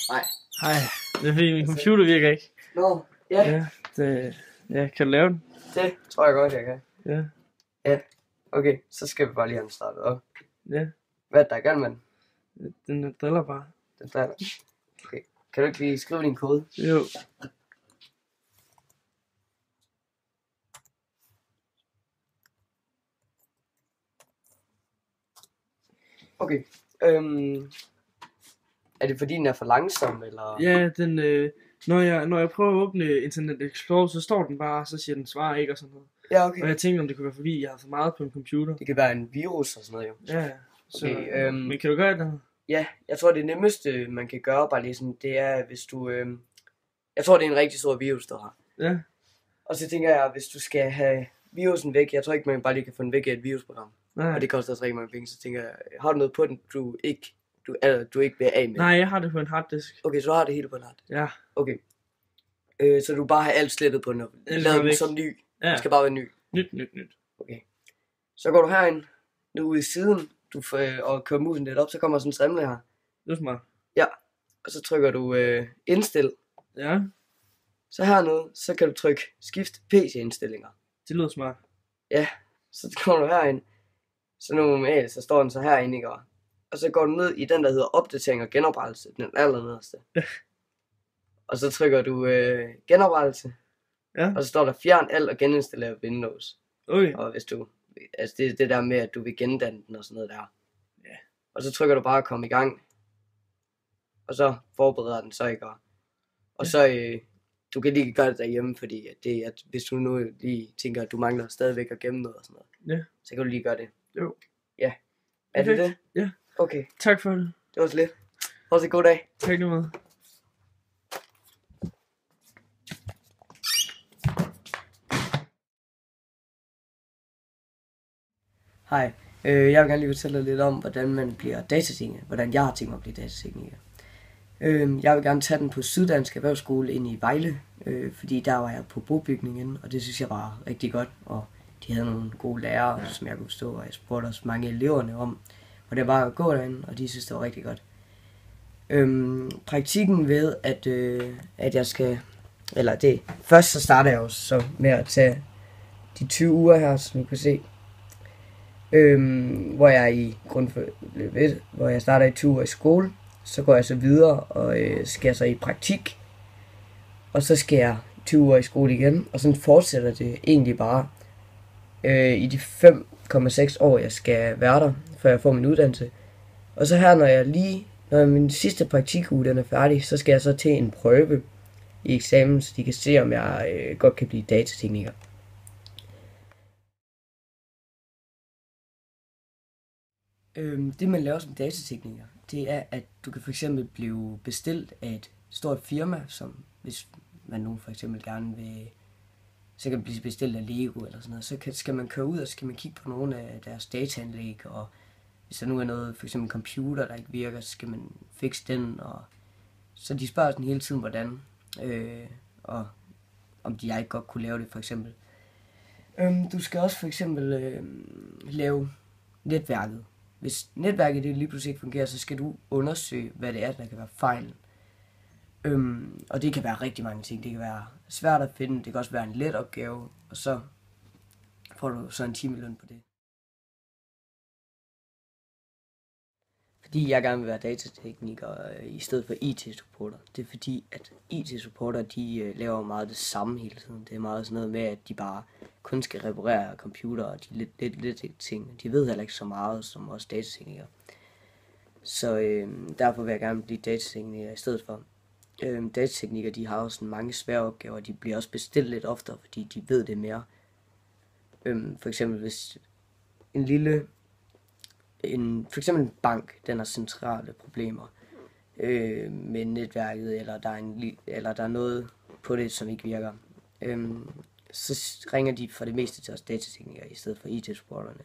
Nej. Hej, det er fordi min computer virker ikke. Nå, ja. Kan du lave den? Det tror jeg godt, jeg kan. Ja. Ja, okay, så skal vi bare lige have den startet op. Ja. Hvad er der galt med den? Den driller bare. Den starter. Okay, kan du ikke lige skrive din kode? Jo. Okay, er det fordi den er for langsom, eller? Ja, den, når jeg prøver at åbne Internet Explorer, så står den bare, så siger den svarer ikke og sådan noget. Ja, okay. Og jeg tænkte, om det kunne være fordi, jeg har for meget på en computer. Det kan være en virus og sådan noget, jo. Ja, så, Okay, men kan du gøre det? Ja, jeg tror det nemmeste man kan gøre bare lige sådan, det er hvis du, jeg tror det er en rigtig stor virus du har. Ja. Og så tænker jeg, hvis du skal have virusen væk, jeg tror ikke man bare lige kan få den væk af et virusprogram. Nej. Og det koster også rigtig mange penge, så tænker jeg, har du noget på den, du ikke vil af med? Nej, jeg har det på en harddisk. Okay, så du har det hele på en hard. Ja. Okay. Så du bare har alt slettet på den og lavet den som ny. Ja. Det skal bare være ny. Nyt. Okay. Så går du herind, nu ude i siden, og kører musen lidt op, så kommer sådan en strimle her. Det er smart. Ja. Og så trykker du indstil. Ja. Så hernede, så kan du trykke skift PC-indstillinger. Det lyder smart. Ja, så går du herind. Så normalt, så står den så herinde, ikke? Og så går du ned i den, der hedder opdatering og genoprettelse, den allernederste. Og så trykker du genoprettelse. Ja. Og så står der fjern alt og geninstallere Windows. Okay. Og hvis du, altså det der med, at du vil gendanne den og sådan noget der. Ja. Og så trykker du bare komme i gang. Og så forbereder den så, ikke? Og så, du kan lige gøre det derhjemme, fordi at hvis du nu lige tænker, at du mangler stadigvæk at gemme noget og sådan noget. Ja. Så kan du lige gøre det. Jo. Ja. Er Perfekt. det det? Ja. Okay, Tak for det. det var så lidt. Ha' en god dag. Tak lige meget. Hej, jeg vil gerne lige fortælle dig lidt om, hvordan man bliver datatekniker. Hvordan jeg har tænkt mig at blive datatekniker. Jeg vil gerne tage den på Syddansk Erhvervsskole ind i Vejle, fordi der var jeg på bobygningen, og det synes jeg var rigtig godt. Og de havde nogle gode lærere, som jeg kunne forstå, og jeg spurgte også mange eleverne om, hvor det var at gå derinde, og de synes det var rigtig godt. Praktikken ved, at jeg skal, eller det, først så starter jeg jo så med at tage de 20 uger her, som du kan se, hvor jeg er i grundforløb 1, hvor jeg starter i 20 uger i skole, så går jeg så videre og skal så i praktik, og så skal jeg 20 uger i skole igen, og sådan fortsætter det egentlig bare i de 5,6 år, jeg skal være der, før jeg får min uddannelse. Og så her, når min sidste praktikuge den er færdig, så skal jeg så til en prøve i eksamen, så de kan se, om jeg godt kan blive datatekniker. Det man laver som datatekniker, det er, at du kan for eksempel blive bestilt af et stort firma, som hvis man nu for eksempel gerne vil, så kan blive bestilt af Lego eller sådan noget, så skal man køre ud og så skal man kigge på nogle af deres dataanlæg, og hvis der nu er noget, for eksempel en computer, der ikke virker, så skal man fikse den, og så de spørger sådan hele tiden, hvordan, og om jeg ikke godt kunne lave det for eksempel. Du skal også for eksempel lave netværket. Hvis netværket det lige pludselig ikke fungerer, så skal du undersøge, hvad det er, der kan være fejlen. Og det kan være rigtig mange ting. Det kan være svært at finde, det kan også være en let opgave, og så får du så en timeløn på det. Fordi jeg gerne vil være datatekniker i stedet for IT-supporter. Det er fordi, at IT-supporter, de laver meget det samme hele tiden. Det er meget sådan noget med, at de bare kun skal reparere computer og de lidt ting. De ved heller ikke så meget som os datateknikere. Så derfor vil jeg gerne blive datatekniker i stedet for. Datateknikere, de har også mange svære opgaver. De bliver også bestilt lidt oftere, fordi de ved det mere. For eksempel hvis for eksempel en bank, den har centrale problemer med netværket, eller der er noget på det, som ikke virker. Så ringer de for det meste til os datateknikere i stedet for IT-supporterne,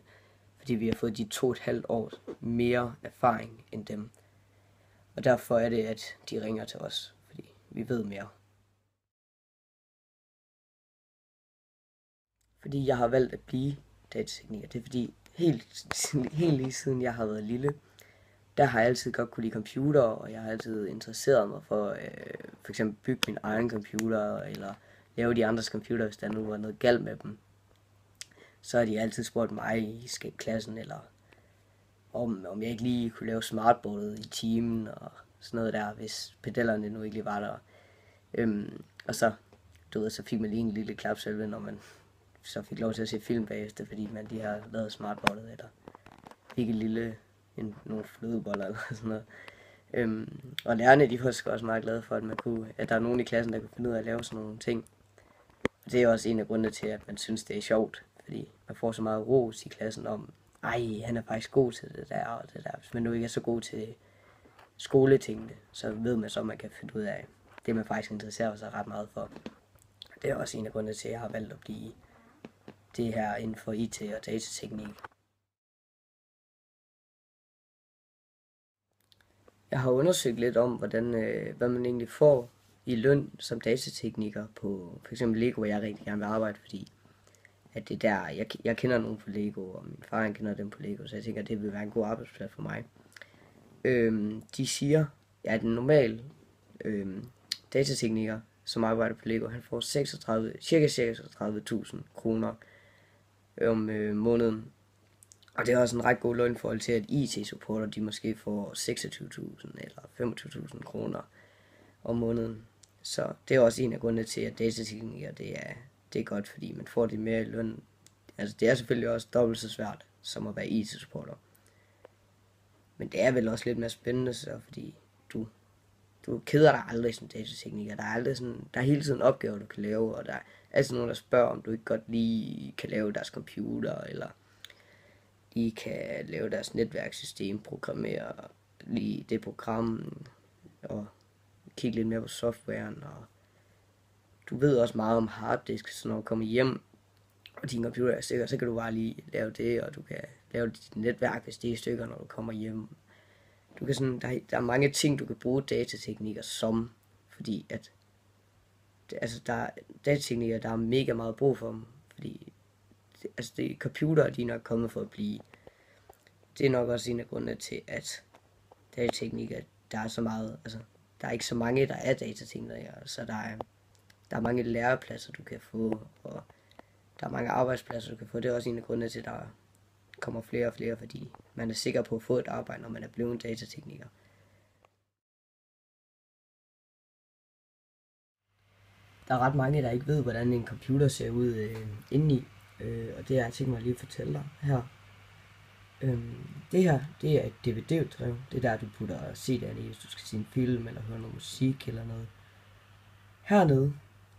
fordi vi har fået de 2,5 år mere erfaring end dem. Og derfor er det, at de ringer til os, fordi vi ved mere. Fordi jeg har valgt at blive datatekniker, det er fordi helt lige siden jeg har været lille, der har jeg altid godt kunne lide computer, og jeg har altid interesseret mig for for eksempel bygge min egen computer, eller lave de andres computer, hvis der nu var noget galt med dem. Så har de altid spurgt mig i klassen, eller om jeg ikke lige kunne lave smartboardet i timen, og sådan noget der, hvis pedellerne nu ikke lige var der. Og så, så fik man lige en lille klapsalve, når man så fik lov til at se film bagefter, fordi man lige har lavet smartboardet, eller fik et lille, nogle flødeboller eller sådan noget. Og lærerne, de var sgu også meget glade for, at der er nogen i klassen, der kunne finde ud af at lave sådan nogle ting. Og det er også en af grundene til, at man synes, det er sjovt, fordi man får så meget ros i klassen om, han er faktisk god til det der og det der. Hvis man nu ikke er så god til skoletingene, så ved man så, at man kan finde ud af det, man faktisk interesserer sig ret meget for. Det er også en af grundene til, at jeg har valgt at blive det her inden for IT og datateknik. Jeg har undersøgt lidt om, hvad man egentlig får i løn som datatekniker på f.eks. Lego, hvor jeg rigtig gerne vil arbejde, fordi at det der, jeg kender nogen på Lego, og min far kender dem på Lego, så jeg tænker, at det vil være en god arbejdsplads for mig. De siger, at en normal datatekniker, som arbejder på Lego, han får cirka 36.000 kroner om måneden. Og det er også en ret god løn i forhold til, at IT-supporter, de måske får 26.000 eller 25.000 kroner om måneden. Så det er også en af grundene til, at datatekniker, det er godt, fordi man får det mere i løn. Altså det er selvfølgelig også dobbelt så svært, som at være IT-supporter. Men det er vel også lidt mere spændende, så fordi du keder dig aldrig som datatekniker. Der er hele tiden opgaver, du kan lave, og der er altid nogen, der spørger, om du ikke godt lige kan lave deres computer, eller lige kan lave deres netværkssystem, programmere lige det program, og kigge lidt mere på softwaren, og du ved også meget om harddisk, så når du kommer hjem, og din computer er sikker, så kan du bare lige lave det, og du kan lave dit netværk, hvis det er i stykker, når du kommer hjem. Du kan der er mange ting, du kan bruge datateknikker som, fordi at der er datateknikker, der er mega meget brug for dem, fordi computer, de er nok kommet for at blive. Det er nok også en af grundene til, at datateknikker, der er så meget, der er ikke så mange, der er datateknikere, så der er mange lærepladser, du kan få, og der er mange arbejdspladser, du kan få. Det er også en af grundene til, at der kommer flere og flere, fordi man er sikker på at få et arbejde, når man er blevet en datatekniker. Der er ret mange, der ikke ved, hvordan en computer ser ud indeni, og det har jeg tænkt mig lige at fortælle dig her. Det her, det er et DVD-drev. Det er der, du putter CD'erne i, hvis du skal se en film, eller høre noget musik, eller noget. Hernede,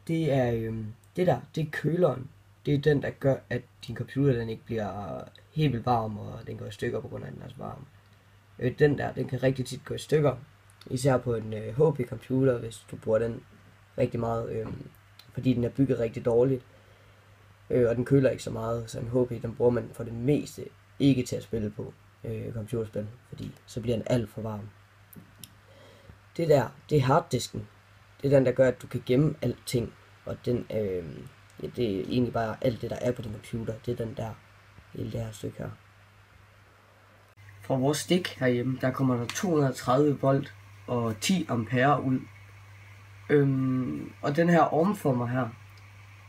det er køleren. Det er den, der gør, at din computer den ikke bliver helt vildt varm, og den går i stykker på grund af, at den er så varm. Den der, den kan rigtig tit gå i stykker. Især på en HP-computer, hvis du bruger den rigtig meget, fordi den er bygget rigtig dårligt. Og den køler ikke så meget, så en HP, den bruger man for det meste ikke til at spille på computerspil, fordi så bliver den alt for varm. Det der, det er harddisken. Det er den, der gør, at du kan gemme alting, og den, det er egentlig bare alt det, der er på din computer. Det er den der, hele det her stykke her. Fra vores stik herhjemme, der kommer der 230 volt og 10 ampere ud. Og den her omformer her,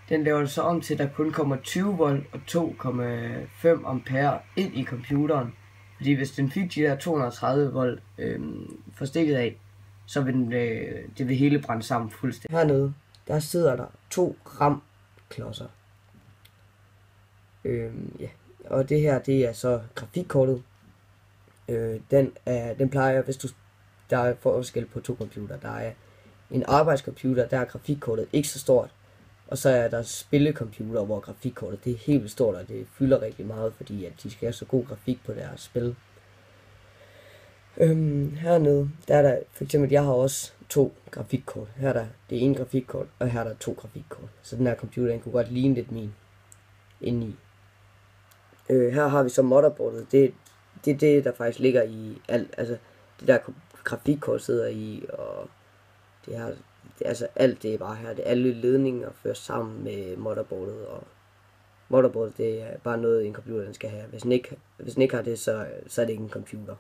den laver det så om til, at der kun kommer 20 volt og 2,5 ampere ind i computeren. Fordi hvis den fik de der 230 volt for stikket af, så vil det vil hele brænde sammen fuldstændig. Hernede, der sidder der 2 RAM-klodser. Og det her, det er så grafikkortet. Den plejer, der er forskel på 2 computer. Der er en arbejdscomputer, der er grafikkortet ikke så stort. Og så er der spillecomputer, hvor grafikkortet det er helt vildt stort, og det fylder rigtig meget, fordi at de skal have så god grafik på deres spil. Hernede, der er der, for eksempel, jeg har også 2 grafikkort. Her er der det ene grafikkort, og her er der 2 grafikkort. Så den her computer, den kunne godt ligne lidt min indeni. Her har vi så motherboardet. Det er det, der faktisk ligger i alt, det der grafikkort sidder i, og det her, alt det er bare her. Det er alle ledninger ført sammen med motherboardet, og motherboardet det er bare noget, en computer den skal have. Hvis den ikke har det, så er det ikke en computer.